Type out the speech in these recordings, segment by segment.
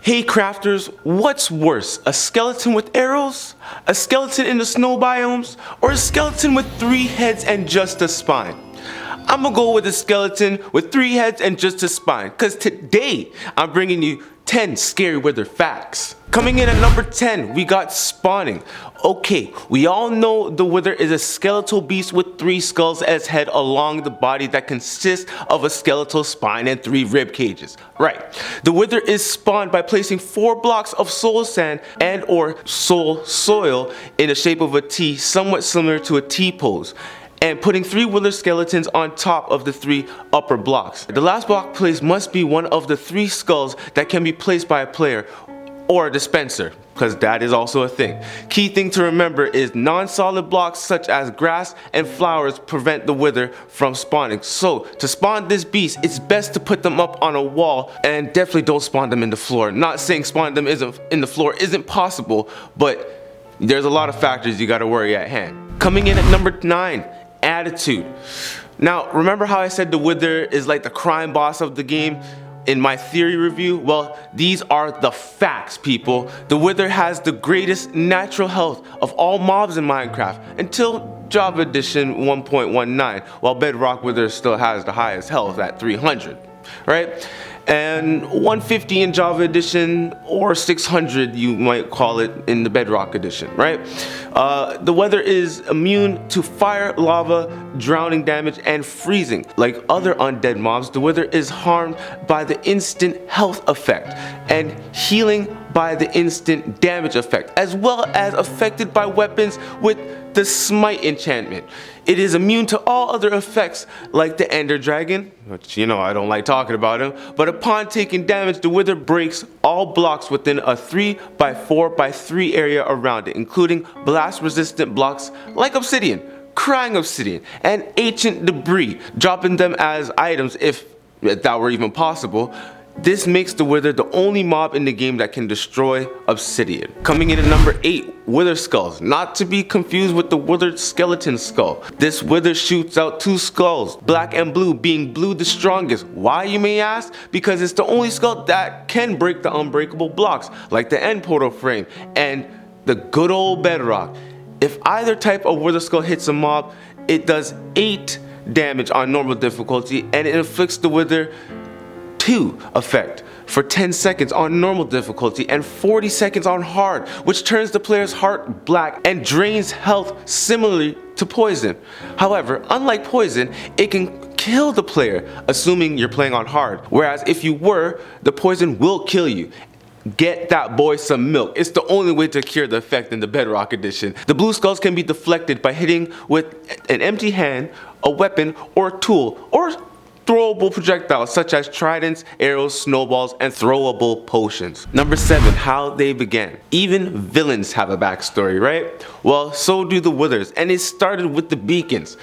Hey crafters, what's worse? A skeleton with arrows? A skeleton in the snow biomes? Or a skeleton with 3 heads and just a spine? I'm gonna go with a skeleton with 3 heads and just a spine, cause today I'm bringing you 10 scary wither facts. Coming in at number 10, we got spawning. Okay, we all know the wither is a skeletal beast with 3 skulls as head along the body that consists of a skeletal spine and 3 rib cages. Right, the wither is spawned by placing 4 blocks of soul sand and or soul soil in the shape of a T, somewhat similar to a T-pose, and putting 3 wither skeletons on top of the 3 upper blocks. The last block placed must be one of the 3 skulls that can be placed by a player or a dispenser, because that is also a thing. Key thing to remember is non-solid blocks such as grass and flowers prevent the wither from spawning. So to spawn this beast, it's best to put them up on a wall, and definitely don't spawn them in the floor. Not saying spawning them in the floor isn't possible, but there's a lot of factors you gotta worry at hand. Coming in at number 9, attitude. Now, remember how I said the wither is like the crime boss of the game in my theory review? Well, these are the facts, people. The wither has the greatest natural health of all mobs in Minecraft until Java Edition 1.19, while Bedrock Wither still has the highest health at 300, right? And 150 in Java Edition, or 600 you might call it in the Bedrock Edition, right? The wither is immune to fire, lava, drowning damage, and freezing. Like other undead mobs, the wither is harmed by the instant health effect and healing by the instant damage effect, as well as affected by weapons with the smite enchantment. It is immune to all other effects like the ender dragon, which you know I don't like talking about him, but upon taking damage, the wither breaks all blocks within a 3x4x3 area around it, including blast resistant blocks like obsidian, crying obsidian, and ancient debris, dropping them as items if that were even possible. This makes the wither the only mob in the game that can destroy obsidian. Coming in at number 8, wither skulls. Not to be confused with the withered skeleton skull. This wither shoots out 2 skulls, black and blue, being blue the strongest. Why, you may ask? Because it's the only skull that can break the unbreakable blocks, like the end portal frame and the good old bedrock. If either type of wither skull hits a mob, it does 8 damage on normal difficulty, and it inflicts the wither 2 effect for 10 seconds on normal difficulty and 40 seconds on hard, which turns the player's heart black and drains health similarly to poison. However, unlike poison, it can kill the player, assuming you're playing on hard, whereas if you were, the poison will kill you. Get that boy some milk. It's the only way to cure the effect in the Bedrock Edition. The blue skulls can be deflected by hitting with an empty hand, a weapon, or a tool, or throwable projectiles such as tridents, arrows, snowballs, and throwable potions. Number 7, how they began. Even villains have a backstory, right? Well, so do the withers, and it started with the beacons.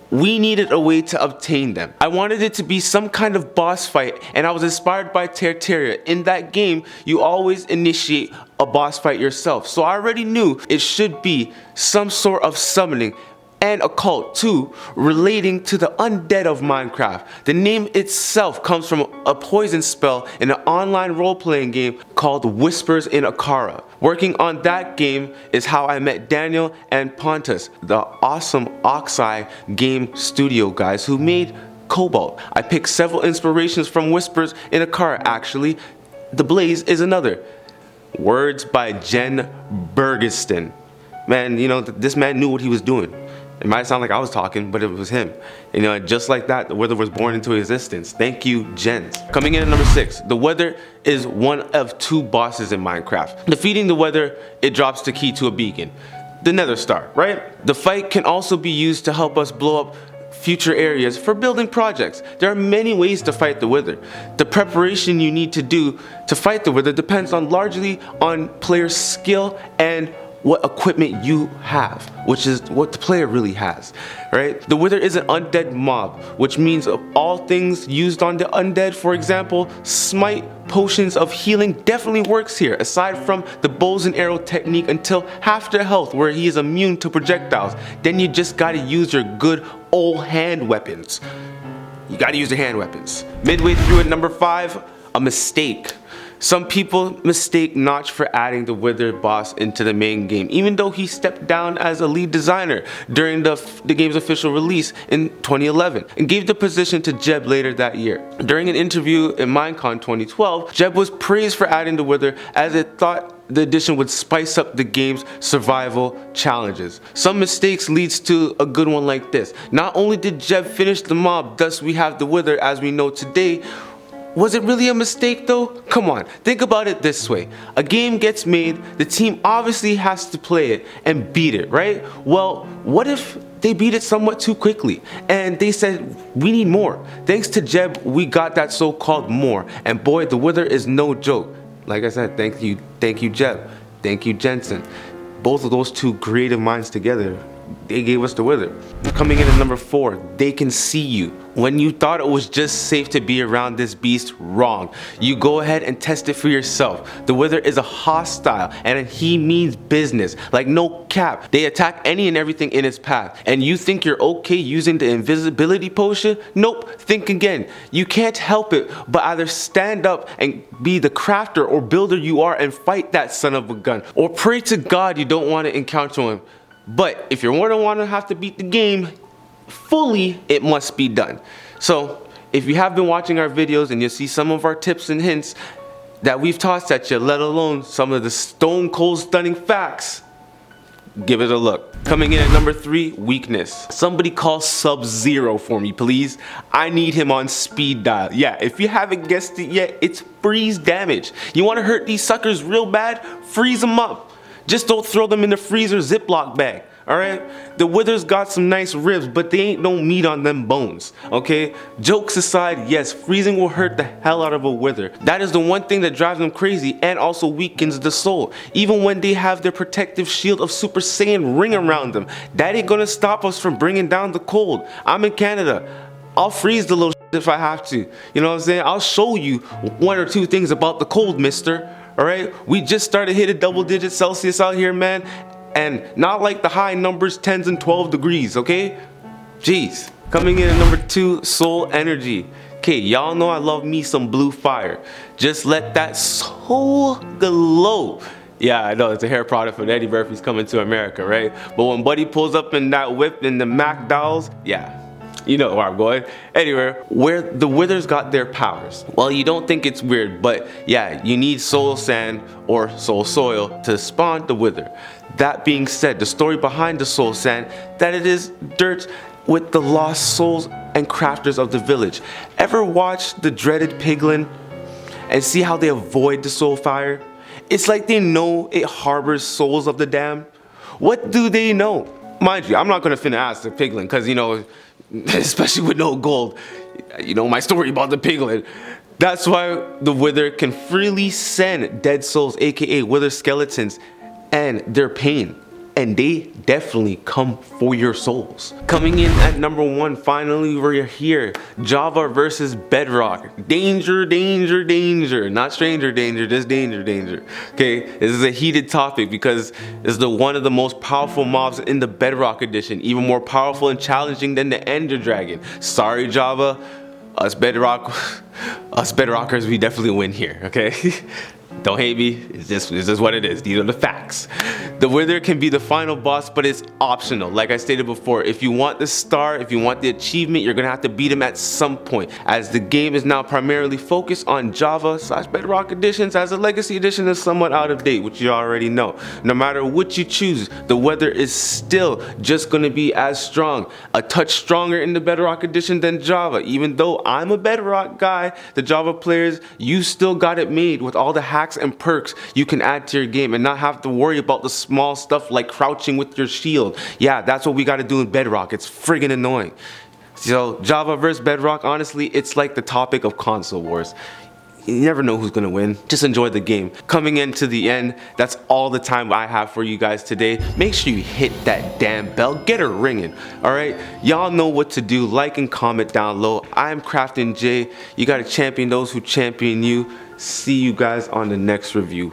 We needed a way to obtain them. I wanted it to be some kind of boss fight, and I was inspired by Terraria. In that game, you always initiate a boss fight yourself, so I already knew it should be some sort of summoning and a cult too, relating to the undead of Minecraft. The name itself comes from a poison spell in an online role-playing game called Whispers in Akara. Working on that game is how I met Daniel and Pontus, the awesome Oxeye game studio guys who made Cobalt. I picked several inspirations from Whispers in Akara actually. The Blaze is another. Words by Jen Bergeston. Man, you know, this man knew what he was doing. It might sound like I was talking, but it was him. You know, just like that, the wither was born into existence. Thank you, Jens. Coming in at number 6, the wither is one of 2 bosses in Minecraft. Defeating the wither, it drops the key to a beacon, the nether star, right? The fight can also be used to help us blow up future areas for building projects. There are many ways to fight the wither. The preparation you need to do to fight the wither depends largely on player skill and what equipment you have, which is what the player really has, right? The wither is an undead mob, which means of all things used on the undead, for example, smite, potions of healing definitely works here, aside from the bows and arrow technique until half their health where he is immune to projectiles. Then you just gotta use your good old hand weapons. You gotta use your hand weapons. Midway through at number 5, a mistake. Some people mistake Notch for adding the Wither boss into the main game, even though he stepped down as a lead designer during the game's official release in 2011 and gave the position to Jeb later that year. During an interview in Minecon 2012, Jeb was praised for adding the Wither as it thought the addition would spice up the game's survival challenges. Some mistakes leads to a good one like this. Not only did Jeb finish the mob, thus we have the Wither as we know today. Was it really a mistake though? Come on, think about it this way. A game gets made, the team obviously has to play it and beat it, right? Well, what if they beat it somewhat too quickly and they said, we need more. Thanks to Jeb, we got that so-called more. And boy, the Wither is no joke. Like I said, thank you Jeb, thank you Jensen. Both of those two creative minds together, they gave us the Wither. Coming in at number 4, they can see you. When you thought it was just safe to be around this beast, wrong. You go ahead and test it for yourself. The Wither is a hostile and he means business, like no cap. They attack any and everything in its path. And you think you're okay using the invisibility potion? Nope, think again. You can't help it but either stand up and be the crafter or builder you are and fight that son of a gun. Or pray to God you don't want to encounter him. But if you're going to want to have to beat the game fully, it must be done. So if you have been watching our videos and you see some of our tips and hints that we've tossed at you, let alone some of the stone cold stunning facts, give it a look. Coming in at number 3, weakness. Somebody call Sub-Zero for me, please. I need him on speed dial. Yeah, if you haven't guessed it yet, it's freeze damage. You want to hurt these suckers real bad? Freeze them up. Just don't throw them in the freezer Ziploc bag, alright? The Wither's got some nice ribs, but they ain't no meat on them bones, okay? Jokes aside, yes, freezing will hurt the hell out of a Wither. That is the one thing that drives them crazy and also weakens the soul. Even when they have their protective shield of Super Saiyan ring around them, that ain't gonna stop us from bringing down the cold. I'm in Canada. I'll freeze the little if I have to. You know what I'm saying? I'll show you 1 or 2 things about the cold, mister. Alright, we just started hitting double-digit Celsius out here, man, and not like the high numbers 10s and 12 degrees, okay? Jeez. Coming in at number 2, soul energy. Okay, y'all know I love me some blue fire. Just let that soul glow. Yeah, I know, it's a hair product from Eddie Murphy's Coming to America, right? But when Buddy pulls up in that whip in the Mac dolls, yeah. You know where I'm going. Anyway, where the Withers got their powers. Well, you don't think it's weird, but yeah, you need soul sand or soul soil to spawn the Wither. That being said, the story behind the soul sand, that it is dirt with the lost souls and crafters of the village. Ever watch the dreaded piglin and see how they avoid the soul fire? It's like they know it harbors souls of the damned. What do they know? Mind you, I'm not gonna finna ask the piglin, cause you know, especially with no gold, you know my story about the piglin. That's why the Wither can freely send dead souls, aka Wither skeletons, and their pain. And they definitely come for your souls. Coming in at number 1, finally we're here. Java versus Bedrock. Danger, danger, danger. Not stranger danger, just danger, danger. Okay, this is a heated topic because it's one of the most powerful mobs in the Bedrock edition. Even more powerful and challenging than the Ender Dragon. Sorry Java, us Bedrockers, we definitely win here, okay? Don't hate me, it's just what it is. These are the facts. The Wither can be the final boss, but it's optional. Like I stated before, if you want the star, if you want the achievement, you're gonna have to beat him at some point. As the game is now primarily focused on Java/Bedrock editions, as the Legacy edition is somewhat out of date, which you already know. No matter what you choose, the Wither is still just gonna be as strong. A touch stronger in the Bedrock edition than Java. Even though I'm a Bedrock guy, the Java players, you still got it made with all the hacks and perks you can add to your game and not have to worry about the small stuff like crouching with your shield. Yeah, that's what we gotta do in Bedrock. It's friggin' annoying. So Java versus Bedrock, honestly, it's like the topic of console wars. You never know who's gonna win. Just enjoy the game. Coming into the end, that's all the time I have for you guys today. Make sure you hit that damn bell. Get her ringing, alright? Y'all know what to do. Like and comment down low. I'm Craftin' J. You gotta champion those who champion you. See you guys on the next review.